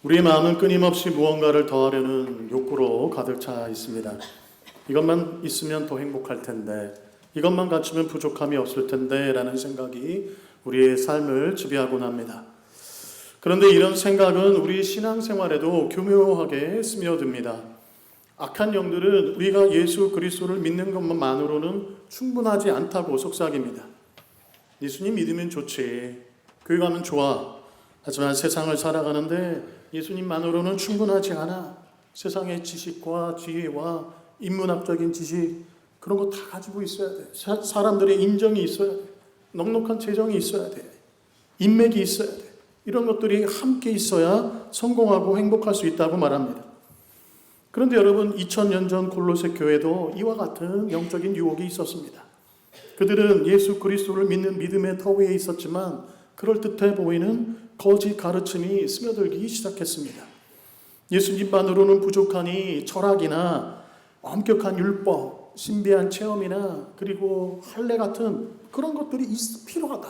우리의 마음은 끊임없이 무언가를 더하려는 욕구로 가득 차 있습니다. 이것만 있으면 더 행복할 텐데, 이것만 갖추면 부족함이 없을 텐데 라는 생각이 우리의 삶을 지배하곤 합니다. 그런데 이런 생각은 우리 신앙생활에도 교묘하게 스며듭니다. 악한 영들은 우리가 예수 그리스도를 믿는 것만으로는 충분하지 않다고 속삭입니다. 예수님 믿으면 좋지, 교회 가면 좋아. 하지만 세상을 살아가는데 예수님만으로는 충분하지 않아. 세상의 지식과 지혜와 인문학적인 지식, 그런 거 다 가지고 있어야 돼. 사람들의 인정이 있어야 돼. 넉넉한 재정이 있어야 돼. 인맥이 있어야 돼. 이런 것들이 함께 있어야 성공하고 행복할 수 있다고 말합니다. 그런데 여러분, 2000년 전 골로새 교회도 이와 같은 영적인 유혹이 있었습니다. 그들은 예수 그리스도를 믿는 믿음의 터 위에 있었지만 그럴듯해 보이는 거짓 가르침이 스며들기 시작했습니다. 예수님만으로는 부족하니 철학이나 엄격한 율법, 신비한 체험이나 그리고 할례 같은 그런 것들이 필요하다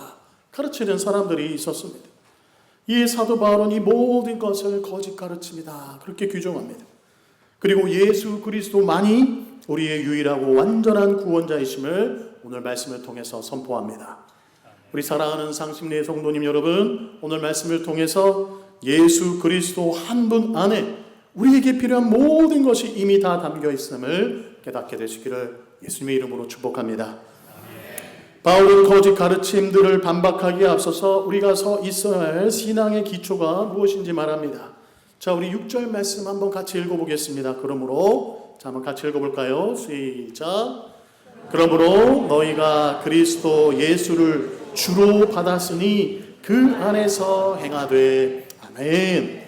가르치는 사람들이 있었습니다. 이 사도 바울은 이 모든 것을 거짓 가르침이다 그렇게 규정합니다. 그리고 예수 그리스도만이 우리의 유일하고 완전한 구원자이심을 오늘 말씀을 통해서 선포합니다. 우리 사랑하는 상심리의 성도님 여러분, 오늘 말씀을 통해서 예수 그리스도 한 분 안에 우리에게 필요한 모든 것이 이미 다 담겨 있음을 깨닫게 되시기를 예수님의 이름으로 축복합니다. 바울은 거짓 가르침들을 반박하기에 앞서서 우리가 서 있어야 할 신앙의 기초가 무엇인지 말합니다. 자, 우리 6절 말씀 한번 같이 읽어보겠습니다. 그러므로, 자, 한번 같이 읽어볼까요? 시작. 그러므로 너희가 그리스도 예수를 주로 받았으니 그 안에서 행하되. 아멘.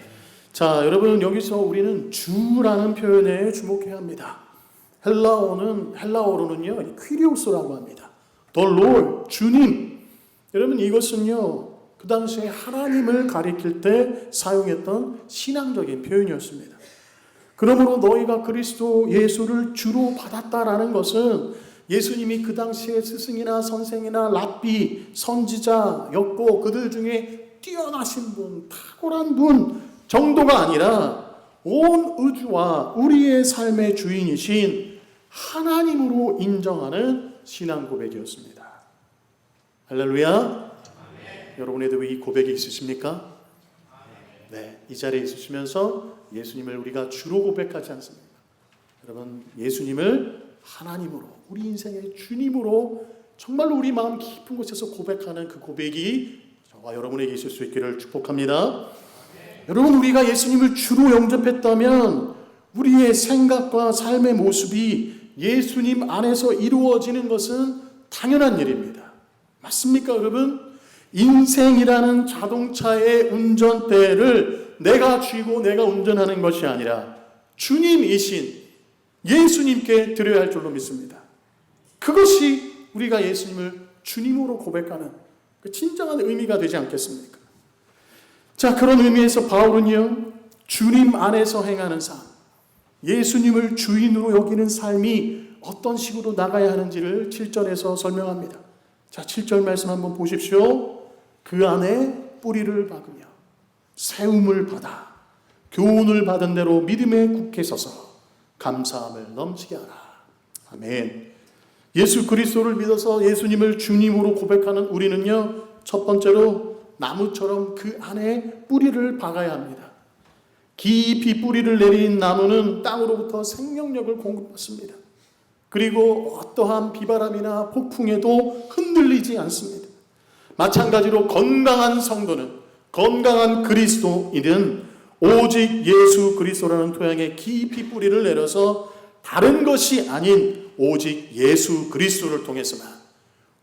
자, 여러분, 여기서 우리는 주라는 표현에 주목해야 합니다. 헬라어로는요, 퀴리오스라고 합니다. The Lord, 주님. 여러분, 이것은요, 그 당시에 하나님을 가리킬 때 사용했던 신앙적인 표현이었습니다. 그러므로 너희가 그리스도 예수를 주로 받았다라는 것은 예수님이 그 당시에 스승이나 선생이나 랍비, 선지자였고 그들 중에 뛰어나신 분, 탁월한 분 정도가 아니라 온 우주와 우리의 삶의 주인이신 하나님으로 인정하는 신앙 고백이었습니다. 할렐루야. 아멘. 여러분에도 이 고백이 있으십니까? 네, 이 자리에 있으시면서 예수님을 우리가 주로 고백하지 않습니까? 여러분, 예수님을 하나님으로, 우리 인생의 주님으로 정말로 우리 마음 깊은 곳에서 고백하는 그 고백이 저와 여러분에게 있을 수 있기를 축복합니다. 여러분, 우리가 예수님을 주로 영접했다면 우리의 생각과 삶의 모습이 예수님 안에서 이루어지는 것은 당연한 일입니다. 맞습니까, 여러분? 인생이라는 자동차의 운전대를 내가 쥐고 내가 운전하는 것이 아니라 주님이신 예수님께 드려야 할 줄로 믿습니다. 그것이 우리가 예수님을 주님으로 고백하는 그 진정한 의미가 되지 않겠습니까? 자, 그런 의미에서 바울은요, 주님 안에서 행하는 삶, 예수님을 주인으로 여기는 삶이 어떤 식으로 나가야 하는지를 7절에서 설명합니다. 자, 7절 말씀 한번 보십시오. 그 안에 뿌리를 박으며 세움을 받아 교훈을 받은 대로 믿음에 굳게 서서 감사함을 넘치게 하라. 아멘. 예수 그리스도를 믿어서 예수님을 주님으로 고백하는 우리는요, 첫 번째로 나무처럼 그 안에 뿌리를 박아야 합니다. 깊이 뿌리를 내린 나무는 땅으로부터 생명력을 공급받습니다. 그리고 어떠한 비바람이나 폭풍에도 흔들리지 않습니다. 마찬가지로 건강한 성도는, 건강한 그리스도인은 오직 예수 그리스도라는 토양에 깊이 뿌리를 내려서 다른 것이 아닌 오직 예수 그리스도를 통해서만,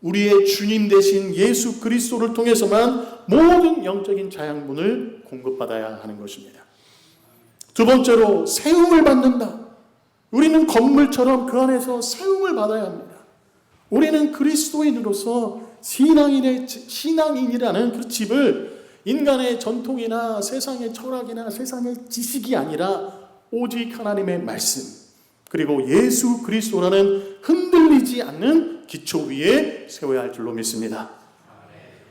우리의 주님 되신 예수 그리스도를 통해서만 모든 영적인 자양분을 공급받아야 하는 것입니다. 두 번째로 세움을 받는다. 우리는 건물처럼 그 안에서 세움을 받아야 합니다. 우리는 그리스도인으로서 신앙인이라는 그 집을 인간의 전통이나 세상의 철학이나 세상의 지식이 아니라 오직 하나님의 말씀, 그리고 예수 그리스도라는 흔들리지 않는 기초 위에 세워야 할 줄로 믿습니다.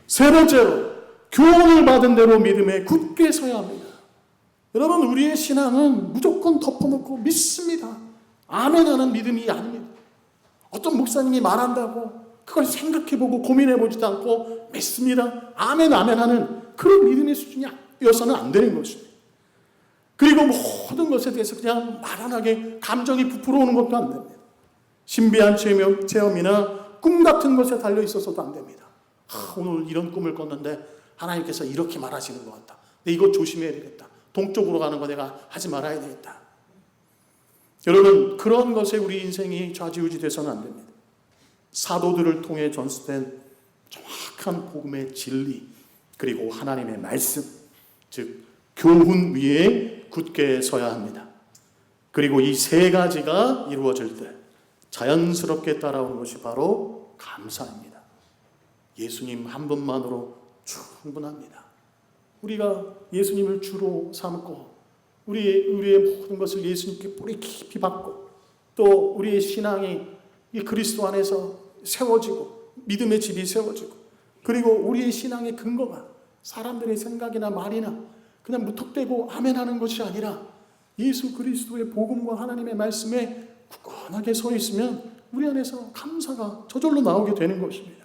세 번째로 교훈을 받은 대로 믿음에 굳게 서야 합니다. 여러분, 우리의 신앙은 무조건 덮어놓고 믿습니다. 아멘하는 믿음이 아닙니다. 어떤 목사님이 말한다고 그걸 생각해보고 고민해보지도 않고 믿습니다. 아멘 하는 그런 믿음의 수준이어서는 안 되는 것입니다. 그리고 모든 것에 대해서 그냥 마란하게 감정이 부풀어 오는 것도 안 됩니다. 신비한 체험이나 꿈 같은 것에 달려 있어서도 안 됩니다. 오늘 이런 꿈을 꿨는데 하나님께서 이렇게 말하시는 것 같다. 근데 이거 조심해야 되겠다. 동쪽으로 가는 거 내가 하지 말아야 되겠다. 여러분, 그런 것에 우리 인생이 좌지우지 돼서는 안 됩니다. 사도들을 통해 전수된 정확한 복음의 진리, 그리고 하나님의 말씀, 즉 교훈 위에 굳게 서야 합니다. 그리고 이 세 가지가 이루어질 때 자연스럽게 따라오는 것이 바로 감사입니다. 예수님 한 분만으로 충분합니다. 우리가 예수님을 주로 삼고 우리의 모든 것을 예수님께 뿌리 깊이 받고 또 우리의 신앙이 이 그리스도 안에서 세워지고 믿음의 집이 세워지고 그리고 우리의 신앙의 근거가 사람들의 생각이나 말이나 그냥 무턱대고 아멘하는 것이 아니라 예수 그리스도의 복음과 하나님의 말씀에 굳건하게 서 있으면 우리 안에서 감사가 저절로 나오게 되는 것입니다.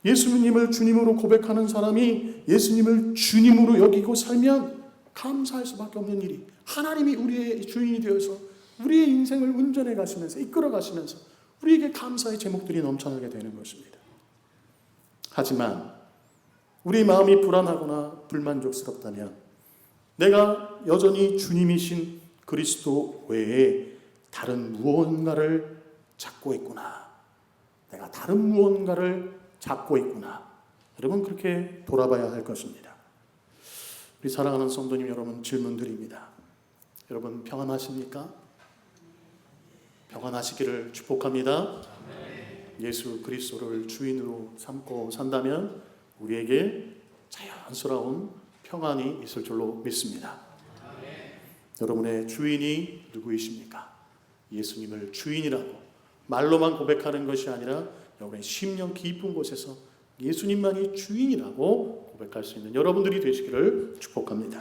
예수님을 주님으로 고백하는 사람이 예수님을 주님으로 여기고 살면 감사할 수밖에 없는 일이, 하나님이 우리의 주인이 되어서 우리의 인생을 운전해 가시면서 이끌어 가시면서 우리에게 감사의 제목들이 넘쳐나게 되는 것입니다. 하지만 우리 마음이 불안하거나 불만족스럽다면 내가 여전히 주님이신 그리스도 외에 다른 무언가를 찾고 있구나. 내가 다른 무언가를 찾고 있구나. 여러분, 그렇게 돌아봐야 할 것입니다. 우리 사랑하는 성도님 여러분, 질문 드립니다. 여러분, 평안하십니까? 평안하시기를 축복합니다. 예수 그리스도를 주인으로 삼고 산다면 우리에게 자연스러운 평안이 있을 줄로 믿습니다. 여러분의 주인이 누구이십니까? 예수님을 주인이라고 말로만 고백하는 것이 아니라 여러분의 심령 깊은 곳에서 예수님만이 주인이라고 고백할 수 있는 여러분들이 되시기를 축복합니다.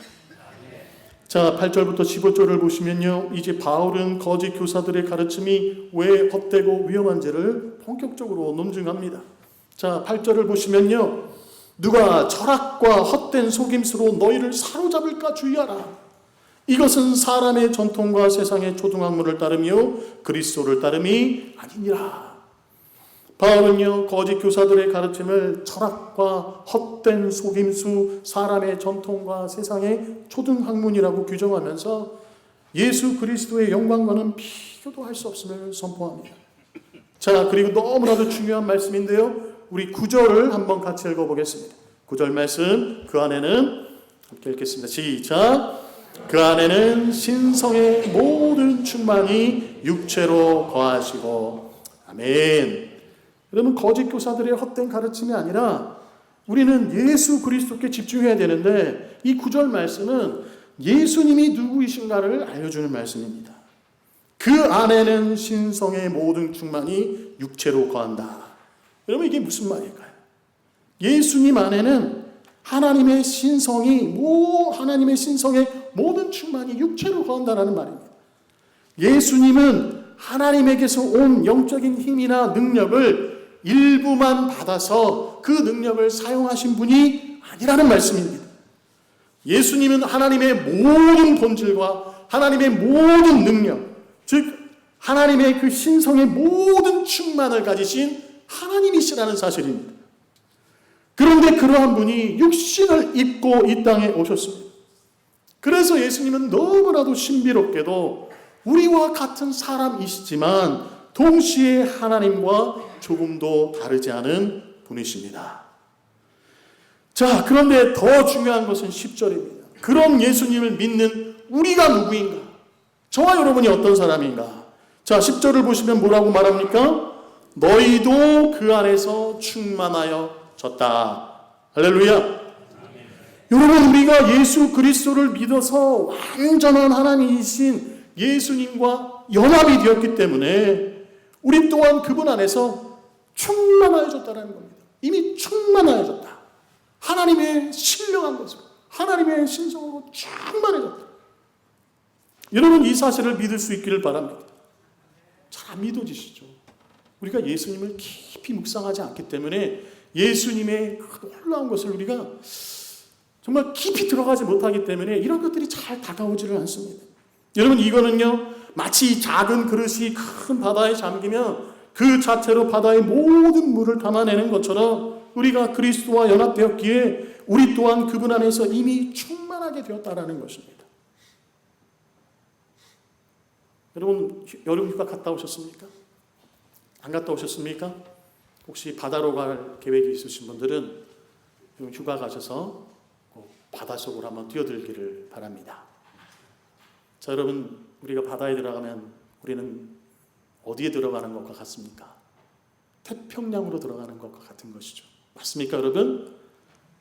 자, 8절부터 15절을 보시면요, 이제 바울은 거짓 교사들의 가르침이 왜 헛되고 위험한지를 본격적으로 논증합니다. 자, 8절을 보시면요, 누가 철학과 헛된 속임수로 너희를 사로잡을까 주의하라. 이것은 사람의 전통과 세상의 초등학문을 따르며 그리스도를 따름이 아니니라. 바울은요, 거짓 교사들의 가르침을 철학과 헛된 속임수, 사람의 전통과 세상의 초등학문이라고 규정하면서 예수 그리스도의 영광과는 비교도 할 수 없음을 선포합니다. 자, 그리고 너무나도 중요한 말씀인데요, 우리 9절을 한번 같이 읽어보겠습니다. 9절 말씀, 그 안에는, 함께 읽겠습니다. 시작. 그 안에는 신성의 모든 충만이 육체로 거하시고. 아멘. 여러분, 거짓 교사들의 헛된 가르침이 아니라 우리는 예수 그리스도께 집중해야 되는데, 이 9절 말씀은 예수님이 누구이신가를 알려주는 말씀입니다. 그 안에는 신성의 모든 충만이 육체로 거한다. 여러분, 이게 무슨 말일까요? 예수님 안에는 하나님의 신성의 모든 충만이 육체로 거한다는 말입니다. 예수님은 하나님에게서 온 영적인 힘이나 능력을 일부만 받아서 그 능력을 사용하신 분이 아니라는 말씀입니다. 예수님은 하나님의 모든 본질과 하나님의 모든 능력, 즉 하나님의 그 신성의 모든 충만을 가지신 하나님이시라는 사실입니다. 그런데 그러한 분이 육신을 입고 이 땅에 오셨습니다. 그래서 예수님은 너무나도 신비롭게도 우리와 같은 사람이시지만 동시에 하나님과 조금도 다르지 않은 분이십니다. 자, 그런데 더 중요한 것은 10절입니다. 그런 예수님을 믿는 우리가 누구인가? 저와 여러분이 어떤 사람인가? 자, 10절을 보시면 뭐라고 말합니까? 너희도 그 안에서 충만하여졌다. 할렐루야. 여러분, 우리가 예수 그리스도를 믿어서 완전한 하나님이신 예수님과 연합이 되었기 때문에 우리 또한 그분 안에서 충만하여졌다는 겁니다. 이미 충만하여졌다. 하나님의 신령한 것으로, 하나님의 신성으로 충만해졌다. 여러분, 이 사실을 믿을 수 있기를 바랍니다. 잘 안 믿어지시죠? 우리가 예수님을 깊이 묵상하지 않기 때문에 예수님의 그 놀라운 것을 우리가 정말 깊이 들어가지 못하기 때문에 이런 것들이 잘 다가오지를 않습니다. 여러분, 이거는요, 마치 작은 그릇이 큰 바다에 잠기면 그 자체로 바다의 모든 물을 담아내는 것처럼 우리가 그리스도와 연합되었기에 우리 또한 그분 안에서 이미 충만하게 되었다라는 것입니다. 여러분, 여름 휴가 갔다 오셨습니까? 안 갔다 오셨습니까? 혹시 바다로 갈 계획이 있으신 분들은 휴가 가셔서 바닷속으로 한번 뛰어들기를 바랍니다. 자, 여러분, 우리가 바다에 들어가면 우리는 어디에 들어가는 것과 같습니까? 태평양으로 들어가는 것과 같은 것이죠. 맞습니까, 여러분?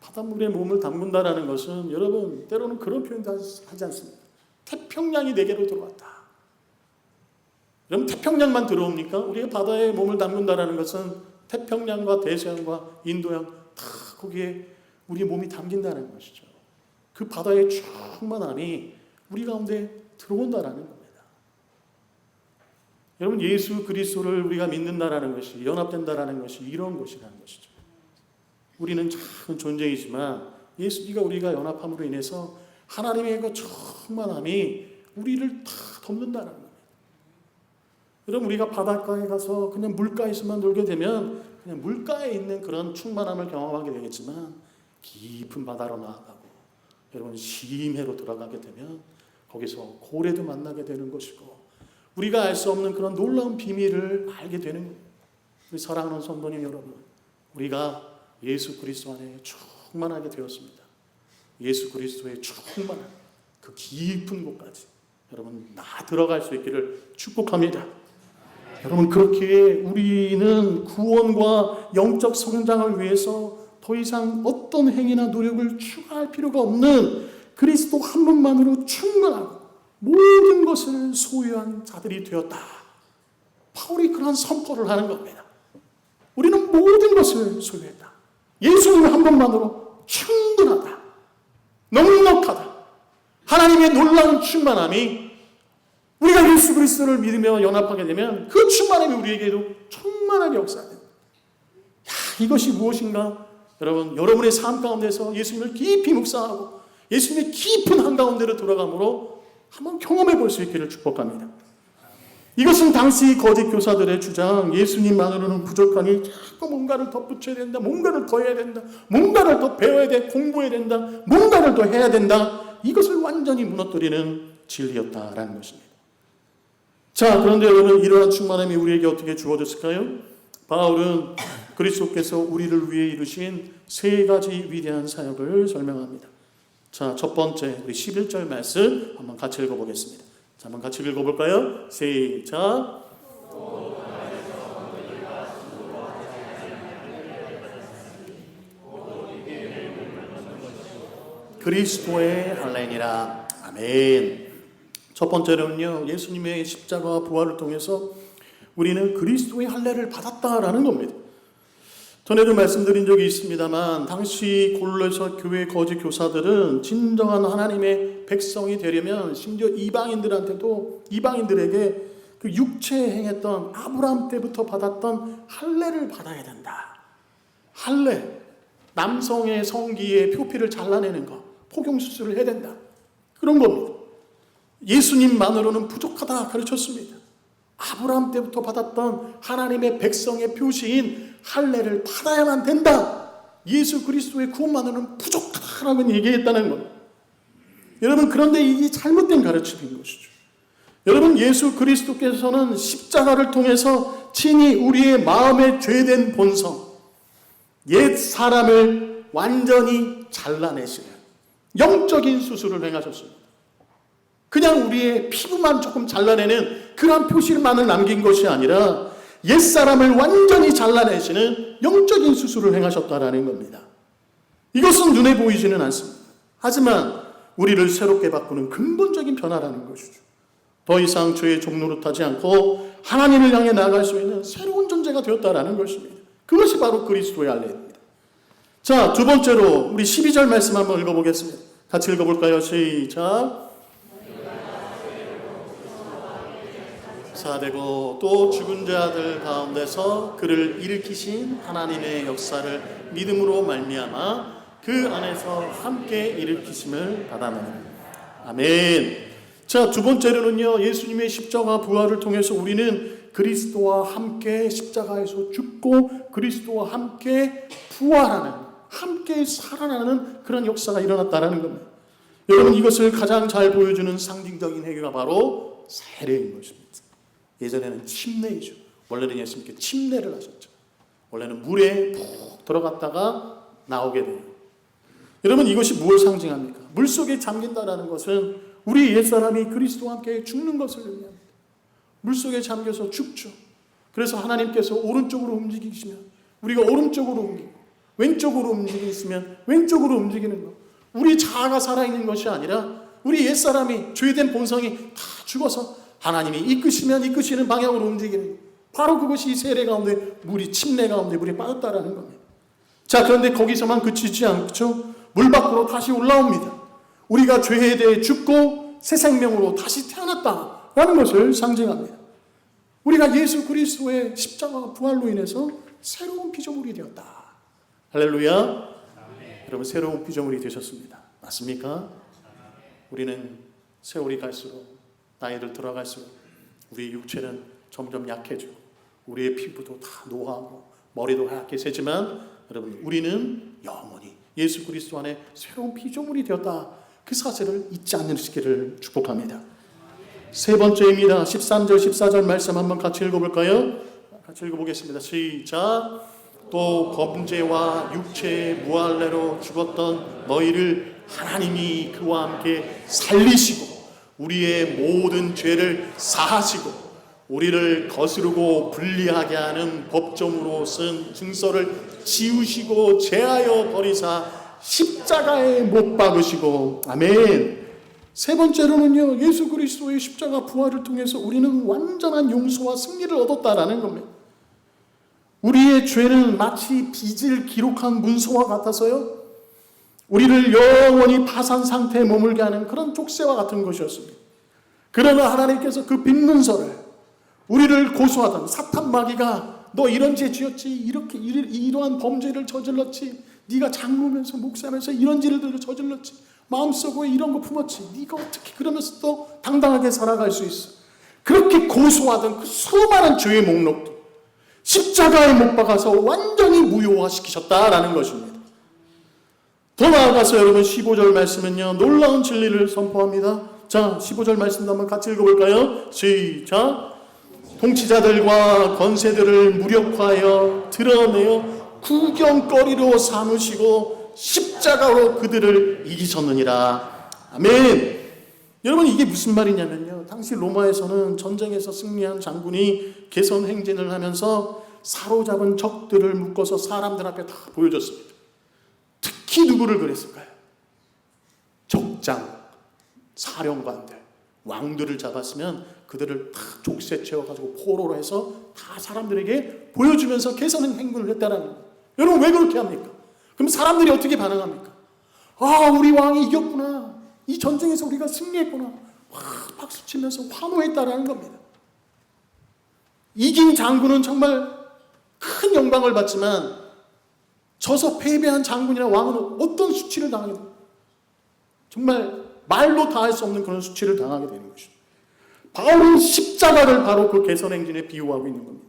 바닷물에 몸을 담근다라는 것은 여러분, 때로는 그런 표현도 하지 않습니다. 태평양이 내게로 들어왔다. 여러분, 태평양만 들어옵니까? 우리가 바다에 몸을 담근다라는 것은 태평양과 대서양과 인도양 다 거기에 우리의 몸이 담긴다는 것이죠. 그 바다의 충만함이 우리 가운데 들어온다라는 겁니다. 여러분, 예수 그리스도를 우리가 믿는다라는 것이, 연합된다라는 것이 이런 것이라는 것이죠. 우리는 작은 존재이지만 예수님과 우리가 연합함으로 인해서 하나님의 그 충만함이 우리를 다 덮는다는 겁니다. 여러분, 우리가 바닷가에 가서 그냥 물가에서만 놀게 되면 그냥 물가에 있는 그런 충만함을 경험하게 되겠지만 깊은 바다로 나아가고 여러분, 심해로 들어가게 되면 거기서 고래도 만나게 되는 것이고 우리가 알 수 없는 그런 놀라운 비밀을 알게 되는 거예요. 우리 사랑하는 성도님 여러분, 우리가 예수 그리스도 안에 충만하게 되었습니다. 예수 그리스도의 충만한 그 깊은 곳까지 여러분 나 들어갈 수 있기를 축복합니다. 여러분, 그렇게 우리는 구원과 영적 성장을 위해서 더 이상 어떤 행위나 노력을 추가할 필요가 없는 그리스도 한 분만으로 충분하고 모든 것을 소유한 자들이 되었다. 바울이 그런 선포를 하는 겁니다. 우리는 모든 것을 소유했다. 예수님 한 분만으로 충분하다. 넉넉하다. 하나님의 놀라운 충만함이 우리가 예수 그리스도를 믿으며 연합하게 되면 그 충만함이 우리에게도 충만하게 역사됩니다. 이것이 무엇인가? 여러분, 여러분의 삶 가운데서 예수님을 깊이 묵상하고 예수님의 깊은 한가운데로 들어감으로 한번 경험해 볼 수 있기를 축복합니다. 이것은 당시 거짓 교사들의 주장, 예수님만으로는 부족하니 자꾸 뭔가를 덧붙여야 된다, 뭔가를 더 해야 된다, 뭔가를 더 배워야 돼, 공부해야 된다, 뭔가를 더 해야 된다, 이것을 완전히 무너뜨리는 진리였다라는 것입니다. 자, 그런데 여러분, 이러한 충만함이 우리에게 어떻게 주어졌을까요? 바울은 그리스도께서 우리를 위해 이루신 세 가지 위대한 사역을 설명합니다. 자, 첫 번째, 우리 11절 말씀 한번 같이 읽어보겠습니다. 자, 한번 같이 읽어볼까요? 시작. 그리스도의 할례니라. 아멘. 첫 번째로는요, 예수님의 십자가와 부활을 통해서 우리는 그리스도의 할례를 받았다라는 겁니다. 전에도 말씀드린 적이 있습니다만 당시 골로새 교회 거짓 교사들은 진정한 하나님의 백성이 되려면 심지어 이방인들에게 그 육체에 행했던 아브라함 때부터 받았던 할례를 받아야 된다. 할례, 남성의 성기의 표피를 잘라내는 것, 포경수술을 해야 된다. 그런 겁니다. 예수님만으로는 부족하다 가르쳤습니다. 아브라함 때부터 받았던 하나님의 백성의 표시인 할례를 받아야만 된다. 예수 그리스도의 구원만으로는 부족하다라고 얘기했다는 겁니다. 여러분, 그런데 이게 잘못된 가르침인 것이죠. 여러분, 예수 그리스도께서는 십자가를 통해서 친히 우리의 마음에 죄된 본성, 옛 사람을 완전히 잘라내시는 영적인 수술을 행하셨습니다. 그냥 우리의 피부만 조금 잘라내는 그런 표시만을 남긴 것이 아니라 옛사람을 완전히 잘라내시는 영적인 수술을 행하셨다라는 겁니다. 이것은 눈에 보이지는 않습니다. 하지만 우리를 새롭게 바꾸는 근본적인 변화라는 것이죠. 더 이상 죄의 종노릇하지 않고 하나님을 향해 나아갈 수 있는 새로운 존재가 되었다라는 것입니다. 그것이 바로 그리스도의 할례입니다. 자, 두 번째로 우리 12절 말씀 한번 읽어보겠습니다. 같이 읽어볼까요? 시작. 사되고 또 죽은 자들 가운데서 그를 일으키신 하나님의 역사를 믿음으로 말미암아 그 안에서 함께 일으키심을 받아내는. 아멘. 자, 두 번째로는요, 예수님의 십자가 부활을 통해서 우리는 그리스도와 함께 십자가에서 죽고 그리스도와 함께 부활하는, 함께 살아나는 그런 역사가 일어났다는 겁니다. 여러분, 이것을 가장 잘 보여주는 상징적인 해계가 바로 세례인 것입니다. 예전에는 침례이죠. 원래는 예수님께 침례를 하셨죠. 원래는 물에 푹 들어갔다가 나오게 돼요. 여러분, 이것이 무엇을 상징합니까? 물속에 잠긴다는 것은 우리 옛사람이 그리스도와 함께 죽는 것을 의미합니다. 물속에 잠겨서 죽죠. 그래서 하나님께서 오른쪽으로 움직이시면 우리가 오른쪽으로 움직이고, 왼쪽으로 움직이시면 왼쪽으로 움직이는 것. 우리 자아가 살아있는 것이 아니라 우리 옛사람이, 죄된 본성이 다 죽어서 하나님이 이끄시면 이끄시는 방향으로 움직이는 것. 바로 그것이 세례 가운데, 물이 침례 가운데 물이 빠졌다라는 겁니다. 자, 그런데 거기서만 그치지 않죠. 물 밖으로 다시 올라옵니다. 우리가 죄에 대해 죽고 새 생명으로 다시 태어났다라는 것을 상징합니다. 우리가 예수 그리스도의 십자가 부활로 인해서 새로운 피조물이 되었다. 할렐루야. 아멘. 여러분, 새로운 피조물이 되셨습니다. 맞습니까? 우리는 세월이 갈수록, 나이를 들어갈수록 우리의 육체는 점점 약해지고 우리의 피부도 다 노화하고 머리도 하얗게 새지만, 여러분, 우리는 영원히 예수 그리스도 안에 새로운 피조물이 되었다. 그 사실을 잊지 않으시기를 축복합니다. 세 번째입니다. 13절 14절 말씀 한번 같이 읽어볼까요? 같이 읽어보겠습니다. 시작. 또 범죄와 육체의 무할례로 죽었던 너희를 하나님이 그와 함께 살리시고 우리의 모든 죄를 사하시고 우리를 거스르고 불리하게 하는 법정으로 쓴 증서를 지우시고 제하여 버리사 십자가에 못 박으시고. 아멘. 세 번째로는요, 예수 그리스도의 십자가 부활을 통해서 우리는 완전한 용서와 승리를 얻었다라는 겁니다. 우리의 죄는 마치 빚을 기록한 문서와 같아서요, 우리를 영원히 파산 상태에 머물게 하는 그런 족쇄와 같은 것이었습니다. 그러나 하나님께서 그 빚 문서를, 우리를 고소하던 사탄 마귀가 너 이런 죄 지었지, 이렇게 이러한 범죄를 저질렀지, 네가 장로면서 목사면서 이런 죄를 저질렀지, 마음속에 이런 거 품었지, 네가 어떻게 그러면서 또 당당하게 살아갈 수 있어. 그렇게 고소하던 그 수많은 죄의 목록도 십자가에 못 박아서 완전히 무효화시키셨다라는 것입니다. 더 나아가서 여러분, 15절 말씀은요, 놀라운 진리를 선포합니다. 자, 15절 말씀도 한번 같이 읽어볼까요? 시작. 통치자들과 권세들을 무력화하여 드러내어 구경거리로 삼으시고 십자가로 그들을 이기셨느니라. 아멘. 여러분, 이게 무슨 말이냐면요, 당시 로마에서는 전쟁에서 승리한 장군이 개선 행진을 하면서 사로잡은 적들을 묶어서 사람들 앞에 다 보여줬습니다. 특히 누구를 그랬을까요? 적장, 사령관들, 왕들을 잡았으면 그들을 다 족쇄 채워가지고 포로로 해서 다 사람들에게 보여주면서 개선 행군을 했다라는 거예요. 여러분, 왜 그렇게 합니까? 그럼 사람들이 어떻게 반응합니까? 아, 우리 왕이 이겼구나, 이 전쟁에서 우리가 승리했구나, 와, 박수치면서 환호했다라는 겁니다. 이긴 장군은 정말 큰 영광을 받지만 져서 패배한 장군이나 왕은 어떤 수치를 당하게 됩니까? 정말 말로 다 할 수 없는 그런 수치를 당하게 되는 것이죠. 바울은 십자가를 바로 그 개선 행진에 비유하고 있는 겁니다.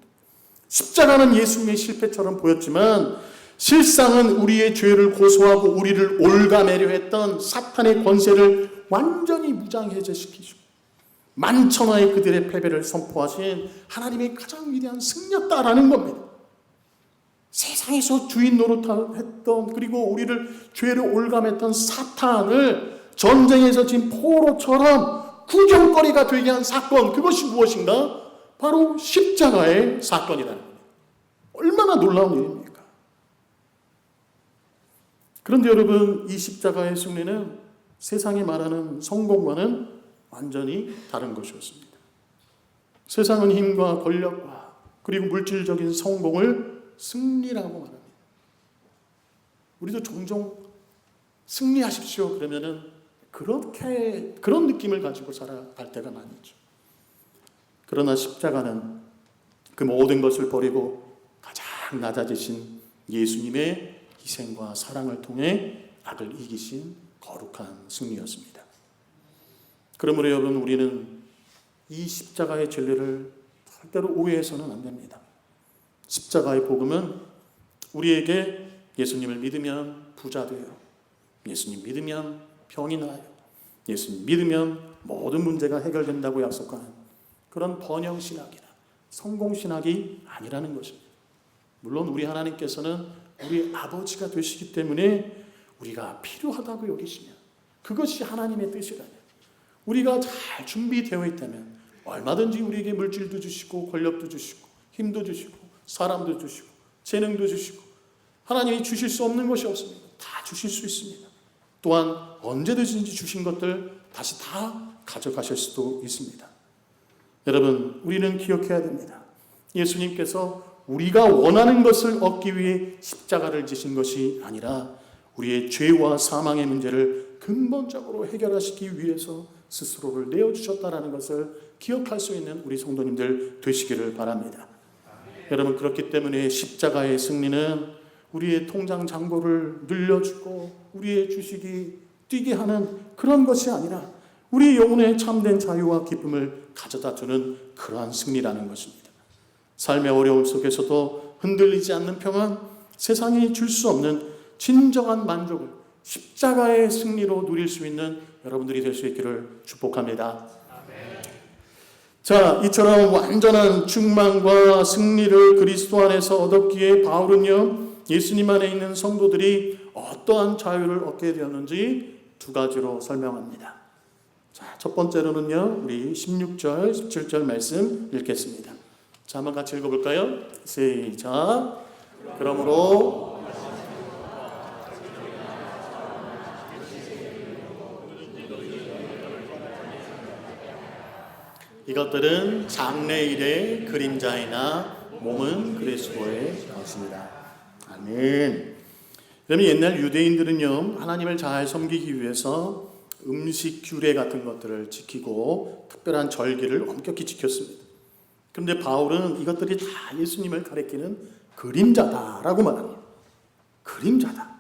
십자가는 예수님의 실패처럼 보였지만 실상은 우리의 죄를 고소하고 우리를 올가매려 했던 사탄의 권세를 완전히 무장해제시키시고 만천하의 그들의 패배를 선포하신 하나님의 가장 위대한 승리였다라는 겁니다. 세상에서 주인 노릇했던, 그리고 우리를 죄를 올감했던 사탄을 전쟁에서 지금 포로처럼 구경거리가 되게 한 사건, 그것이 무엇인가? 바로 십자가의 사건이라는 겁니다. 얼마나 놀라운 일입니까? 그런데 여러분, 이 십자가의 승리는 세상이 말하는 성공과는 완전히 다른 것이었습니다. 세상은 힘과 권력과 그리고 물질적인 성공을 승리라고 말합니다. 우리도 종종 승리하십시오 그러면은 그런 느낌을 가지고 살아갈 때가 많죠. 그러나 십자가는 그 모든 것을 버리고 가장 낮아지신 예수님의 희생과 사랑을 통해 악을 이기신 거룩한 승리였습니다. 그러므로 여러분, 우리는 이 십자가의 진리를 절대로 오해해서는 안 됩니다. 십자가의 복음은 우리에게 예수님을 믿으면 부자 돼요. 예수님 믿으면 병이 나요. 예수님 믿으면 모든 문제가 해결된다고 약속하는 그런 번영신학이나 성공신학이 아니라는 것입니다. 물론 우리 하나님께서는 우리 아버지가 되시기 때문에 우리가 필요하다고 여기시면 그것이 하나님의 뜻이라면, 우리가 잘 준비되어 있다면 얼마든지 우리에게 물질도 주시고 권력도 주시고 힘도 주시고 사람도 주시고 재능도 주시고 하나님이 주실 수 없는 것이 없습니다. 다 주실 수 있습니다. 또한 언제든지 주신 것들 다시 다 가져가실 수도 있습니다. 여러분, 우리는 기억해야 됩니다. 예수님께서 우리가 원하는 것을 얻기 위해 십자가를 지신 것이 아니라 우리의 죄와 사망의 문제를 근본적으로 해결하시기 위해서 스스로를 내어주셨다는 것을 기억할 수 있는 우리 성도님들 되시기를 바랍니다. 여러분, 그렇기 때문에 십자가의 승리는 우리의 통장 잔고를 늘려주고 우리의 주식이 뛰게 하는 그런 것이 아니라 우리 영혼의 참된 자유와 기쁨을 가져다 주는 그러한 승리라는 것입니다. 삶의 어려움 속에서도 흔들리지 않는 평안, 세상이 줄 수 없는 진정한 만족을 십자가의 승리로 누릴 수 있는 여러분들이 될 수 있기를 축복합니다. 자, 이처럼 완전한 충만과 승리를 그리스도 안에서 얻었기에 바울은요, 예수님 안에 있는 성도들이 어떠한 자유를 얻게 되었는지 두 가지로 설명합니다. 자, 첫 번째로는요, 우리 16절, 17절 말씀 읽겠습니다. 자, 한번 같이 읽어볼까요? 시작. 그러므로 이것들은 장래일의 그림자이나 몸은 그리스도의 것입니다. 아멘. 그러면 옛날 유대인들은요, 하나님을 잘 섬기기 위해서 음식 규례 같은 것들을 지키고 특별한 절기를 엄격히 지켰습니다. 그런데 바울은 이것들이 다 예수님을 가리키는 그림자다라고 말합니다. 그림자다.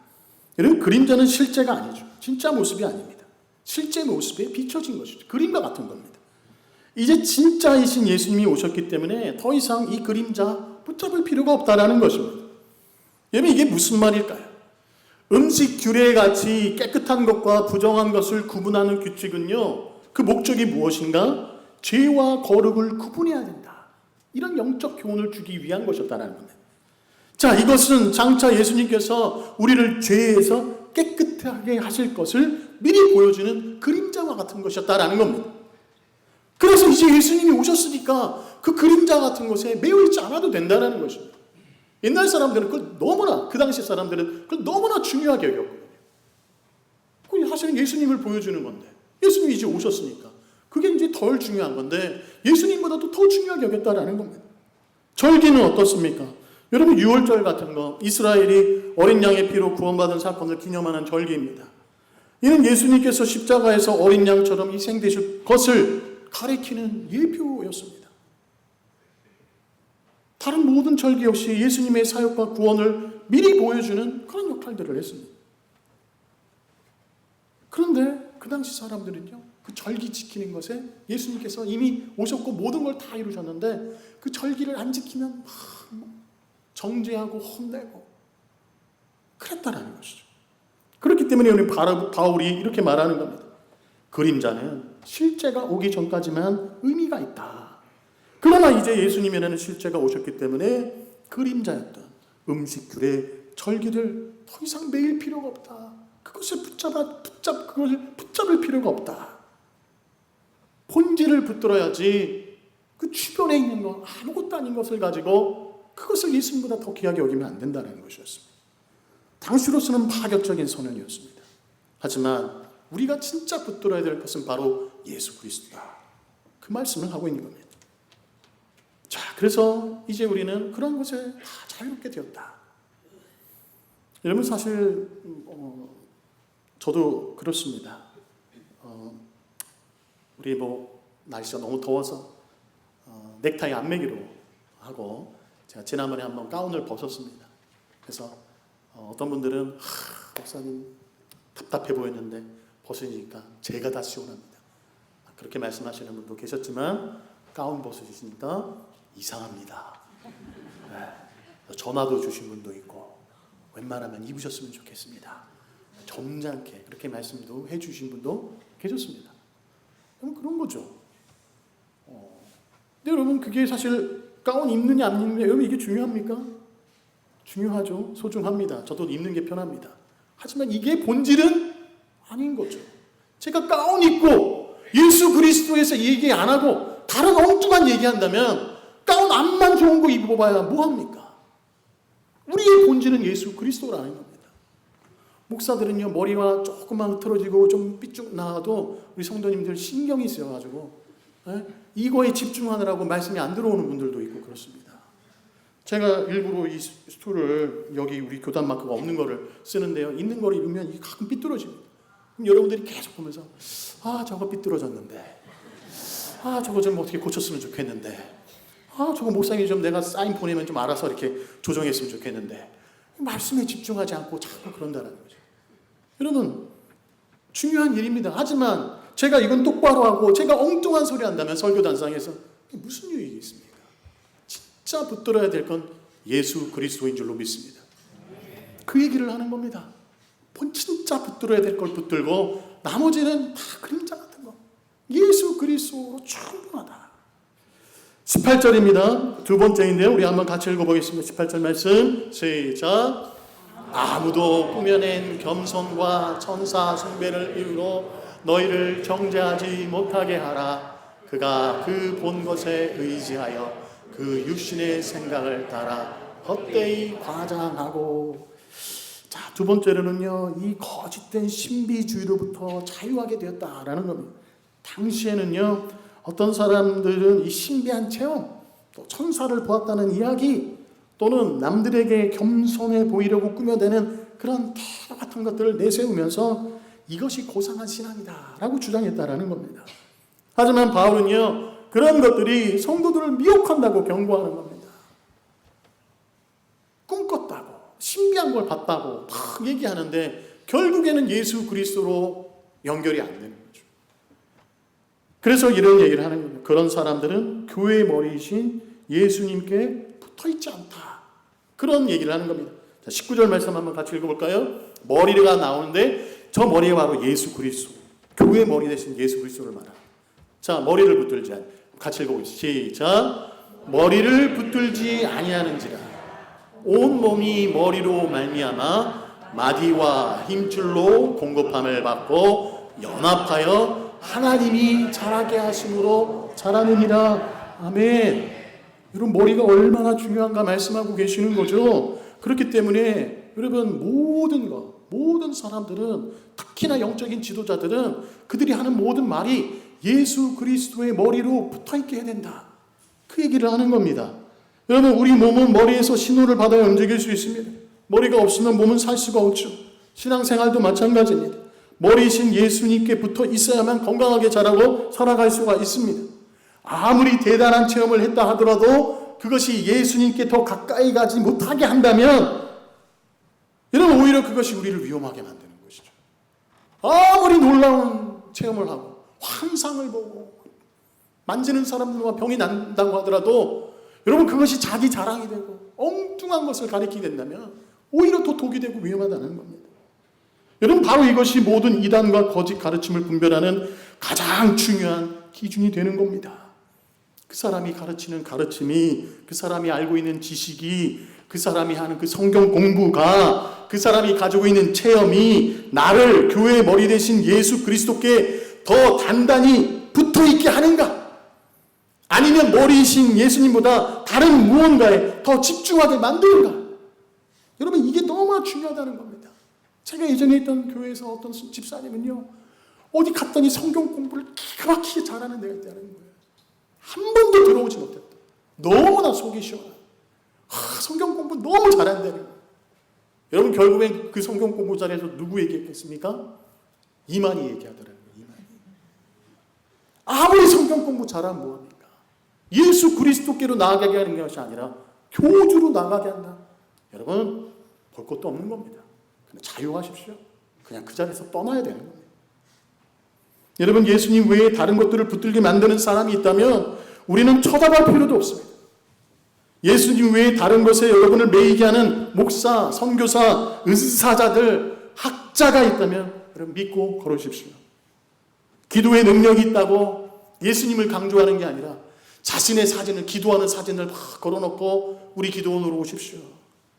여러분, 그림자는 실제가 아니죠. 진짜 모습이 아닙니다. 실제 모습에 비춰진 것이죠. 그림과 같은 겁니다. 이제 진짜이신 예수님이 오셨기 때문에 더 이상 이 그림자 붙잡을 필요가 없다라는 것입니다. 여러분, 이게 무슨 말일까요? 음식 규례 같이 깨끗한 것과 부정한 것을 구분하는 규칙은요, 그 목적이 무엇인가? 죄와 거룩을 구분해야 된다. 이런 영적 교훈을 주기 위한 것이었다는 겁니다. 자, 이것은 장차 예수님께서 우리를 죄에서 깨끗하게 하실 것을 미리 보여주는 그림자와 같은 것이었다는 겁니다. 그래서 이제 예수님이 오셨으니까 그 그림자 같은 것에 매여 있지 않아도 된다는 것입니다. 옛날 사람들은 그걸 너무나, 그 당시 사람들은 그걸 너무나 중요하게 여겼거든요. 그게 사실은 예수님을 보여주는 건데, 예수님이 이제 오셨으니까 그게 이제 덜 중요한 건데 예수님보다도 더 중요하게 여겼다라는 겁니다. 절기는 어떻습니까? 여러분, 유월절 같은 거, 이스라엘이 어린 양의 피로 구원받은 사건을 기념하는 절기입니다. 이는 예수님께서 십자가에서 어린 양처럼 희생되실 것을 가리키는 예표였습니다. 다른 모든 절기 역시 예수님의 사역과 구원을 미리 보여주는 그런 역할들을 했습니다. 그런데 그 당시 사람들은요, 그 절기 지키는 것에 예수님께서 이미 오셨고 모든 걸 다 이루셨는데 그 절기를 안 지키면 막 정죄하고 혼내고 그랬다라는 것이죠. 그렇기 때문에 우리 바울이 이렇게 말하는 겁니다. 그림자는 실제가 오기 전까지만 의미가 있다. 그러나 이제 예수님에는 실제가 오셨기 때문에 그림자였던 음식 규례, 절기를 더 이상 매일 필요가 없다. 그것을 그것을 붙잡을 필요가 없다. 본질을 붙들어야지 그 주변에 있는 거, 아무것도 아닌 것을 가지고 그것을 예수님보다 더 귀하게 여기면 안 된다는 것이었습니다. 당시로서는 파격적인 선언이었습니다. 하지만 우리가 진짜 붙들어야 될 것은 바로 예수 그리스도다. 그 말씀을 하고 있는 겁니다. 자, 그래서 이제 우리는 그런 것에 다 자유롭게 되었다. 여러분, 사실 저도 그렇습니다. 우리 날씨가 너무 더워서 넥타이 안 매기로 하고 제가 지난번에 한번 가운을 벗었습니다. 그래서 어떤 분들은 목사님 답답해 보였는데 벗으니까 제가 다 시원합니다. 그렇게 말씀하시는 분도 계셨지만 가운 벗으시니까 이상합니다. 네. 전화도 주신 분도 있고 웬만하면 입으셨으면 좋겠습니다. 점잖게 그렇게 말씀도 해주신 분도 계셨습니다. 그런 거죠. 근데 여러분 그게 사실 가운 입느냐 안 입느냐 여러분 이게 중요합니까? 중요하죠. 소중합니다. 저도 입는 게 편합니다. 하지만 이게 본질은 아닌 거죠. 제가 가운 입고 예수 그리스도에서 얘기 안 하고 다른 엉뚱한 얘기한다면 가운 앞만 좋은 거 입어봐야 뭐합니까? 우리의 본질은 예수 그리스도라는 겁니다. 목사들은요 머리가 조금만 흐트러지고 좀 삐쭉 나와도 우리 성도님들 신경이 쓰여가지고 이거에 집중하느라고 말씀이 안 들어오는 분들도 있고 그렇습니다. 제가 일부러 이 스툴을 여기 우리 교단 마크가 없는 거를 쓰는데요. 있는 거를 입으면 이게 가끔 삐뚤어집니다. 그럼 여러분들이 계속 보면서 저거 삐뚤어졌는데 저거 좀 어떻게 고쳤으면 좋겠는데 저거 목사님이 좀 내가 사인 보내면 좀 알아서 이렇게 조정했으면 좋겠는데 말씀에 집중하지 않고 자꾸 그런다는 거죠. 여러분 중요한 일입니다. 하지만 제가 이건 똑바로 하고 제가 엉뚱한 소리 한다면 설교단상에서 무슨 유익이 있습니까? 진짜 붙들어야 될 건 예수 그리스도인 줄로 믿습니다. 그 얘기를 하는 겁니다. 진짜 붙들어야 될 걸 붙들고 나머지는 다 그림자 같은 거. 예수 그리스도로 충분하다. 18절입니다. 두 번째인데요. 우리 한번 같이 읽어보겠습니다. 18절 말씀 시작. 아무도 꾸며낸 겸손과 천사 숭배를 이유로 너희를 정죄하지 못하게 하라. 그가 그 본 것에 의지하여 그 육신의 생각을 따라 헛되이 과장하고. 자, 두 번째로는요, 이 거짓된 신비주의로부터 자유하게 되었다라는 겁니다. 당시에는요, 어떤 사람들은 이 신비한 체험, 또 천사를 보았다는 이야기, 또는 남들에게 겸손해 보이려고 꾸며대는 그런 태도 같은 것들을 내세우면서 이것이 고상한 신앙이다라고 주장했다라는 겁니다. 하지만 바울은요, 그런 것들이 성도들을 미혹한다고 경고하는 겁니다. 꿈꿨다고, 신비한 걸 봤다고 막 얘기하는데 결국에는 예수 그리스도로 연결이 안 되는 거죠. 그래서 이런 얘기를 하는 겁니다. 그런 사람들은 교회의 머리이신 예수님께 붙어있지 않다. 그런 얘기를 하는 겁니다. 자, 19절 말씀 한번 같이 읽어볼까요? 머리가 나오는데 저 머리가 바로 예수 그리스도, 교회의 머리 대신 예수 그리스도를 말합니다. 자, 머리를 붙들지 같이 읽어보겠습니다. 시작. 머리를 붙들지 아니하는지라 온 몸이 머리로 말미암아 마디와 힘줄로 공급함을 받고 연합하여 하나님이 자라게 하심으로 자라느니라. 아멘. 여러분 머리가 얼마나 중요한가 말씀하고 계시는 거죠. 그렇기 때문에 여러분 모든 사람들은 특히나 영적인 지도자들은 그들이 하는 모든 말이 예수 그리스도의 머리로 붙어있게 해야 된다. 그 얘기를 하는 겁니다. 여러분 우리 몸은 머리에서 신호를 받아 움직일 수 있습니다. 머리가 없으면 몸은 살 수가 없죠. 신앙생활도 마찬가지입니다. 머리이신 예수님께 붙어 있어야만 건강하게 자라고 살아갈 수가 있습니다. 아무리 대단한 체험을 했다 하더라도 그것이 예수님께 더 가까이 가지 못하게 한다면 여러분 오히려 그것이 우리를 위험하게 만드는 것이죠. 아무리 놀라운 체험을 하고 환상을 보고 만지는 사람들과 병이 난다고 하더라도 여러분 그것이 자기 자랑이 되고 엉뚱한 것을 가리키게 된다면 오히려 더 독이 되고 위험하다는 겁니다. 여러분 바로 이것이 모든 이단과 거짓 가르침을 분별하는 가장 중요한 기준이 되는 겁니다. 그 사람이 가르치는 가르침이, 그 사람이 알고 있는 지식이, 그 사람이 하는 그 성경 공부가, 그 사람이 가지고 있는 체험이 나를 교회의 머리 대신 예수 그리스도께 더 단단히 붙어있게 하는가? 아니면 머리이신 예수님보다 다른 무언가에 더 집중하게 만드는가? 여러분 이게 너무 중요하다는 겁니다. 제가 예전에 있던 교회에서 어떤 집사님은요, 어디 갔더니 성경 공부를 기가 막히게 잘하는 데가 있다는 거예요. 한 번도 들어오지 못했다. 너무나 속이 시원하다. 성경 공부 너무 잘한다는 거예요. 여러분 결국엔 그 성경 공부 자리에서 누구 얘기했겠습니까? 이만희 얘기하더라고요. 이만희. 공부 잘하면 뭐합니까? 예수 그리스도께로 나아가게 하는 것이 아니라 교주로 나가게 한다. 여러분, 볼 것도 없는 겁니다. 그냥 자유하십시오. 그냥 그 자리에서 떠나야 되는 겁니다. 여러분, 예수님 외에 다른 것들을 붙들게 만드는 사람이 있다면 우리는 쳐다볼 필요도 없습니다. 예수님 외에 다른 것에 여러분을 매이게 하는 목사, 선교사, 의사자들, 학자가 있다면 여러분 믿고 걸으십시오. 기도의 능력이 있다고 예수님을 강조하는 게 아니라 자신의 사진을, 기도하는 사진을 막 걸어놓고 우리 기도원으로 오십시오.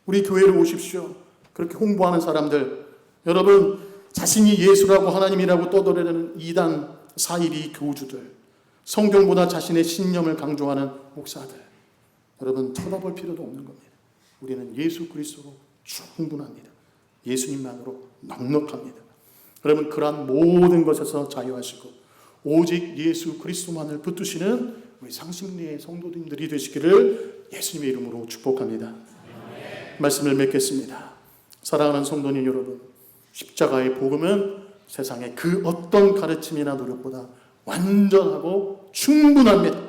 우리 교회로 오십시오. 그렇게 홍보하는 사람들, 여러분 자신이 예수라고 하나님이라고 떠들어대는 이단 사이비 교주들, 성경보다 자신의 신념을 강조하는 목사들, 여러분 쳐다볼 필요도 없는 겁니다. 우리는 예수 그리스도로 충분합니다. 예수님만으로 넉넉합니다. 여러분, 그러한 모든 것에서 자유하시고 오직 예수 그리스도만을 붙드시는 우리 상식리의 성도님들이 되시기를 예수님의 이름으로 축복합니다. 말씀을 맺겠습니다. 사랑하는 성도님 여러분, 십자가의 복음은 세상의 그 어떤 가르침이나 노력보다 완전하고 충분합니다.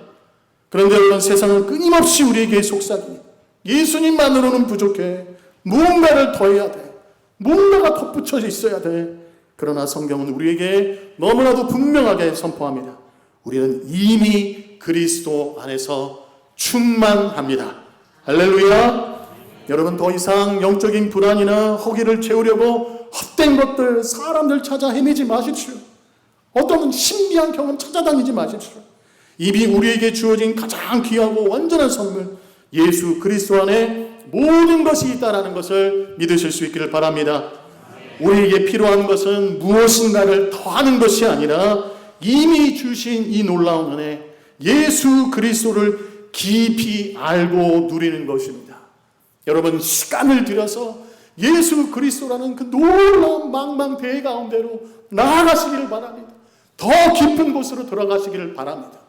그런데 여러분, 세상은 끊임없이 우리에게 속삭입니다. 예수님만으로는 부족해. 무언가를 더해야 돼. 뭔가가 덧붙여 있어야 돼. 그러나 성경은 우리에게 너무나도 분명하게 선포합니다. 우리는 이미 그리스도 안에서 충만합니다. 할렐루야. 여러분, 더 이상 영적인 불안이나 허기를 채우려고 헛된 것들, 사람들 찾아 헤매지 마십시오. 어떤 신비한 경험 찾아다니지 마십시오. 이미 우리에게 주어진 가장 귀하고 완전한 선물, 예수 그리스도 안에 모든 것이 있다는 것을 믿으실 수 있기를 바랍니다. 우리에게 필요한 것은 무엇인가를 더하는 것이 아니라 이미 주신 이 놀라운 은혜, 예수 그리스도를 깊이 알고 누리는 것입니다. 여러분, 시간을 들여서 예수 그리스도라는 그 놀라운 망망대해 가운데로 나아가시기를 바랍니다. 더 깊은 곳으로 들어가시기를 바랍니다.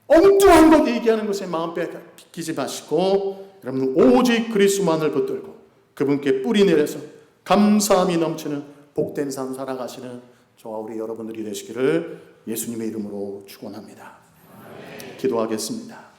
엉뚱한 것 얘기하는 것에 마음 뺏기지 마시고 여러분, 오직 그리스도만을 붙들고 그분께 뿌리 내려서 감사함이 넘치는 복된 삶 살아가시는 저와 우리 여러분들이 되시기를 예수님의 이름으로 축원합니다. 기도하겠습니다.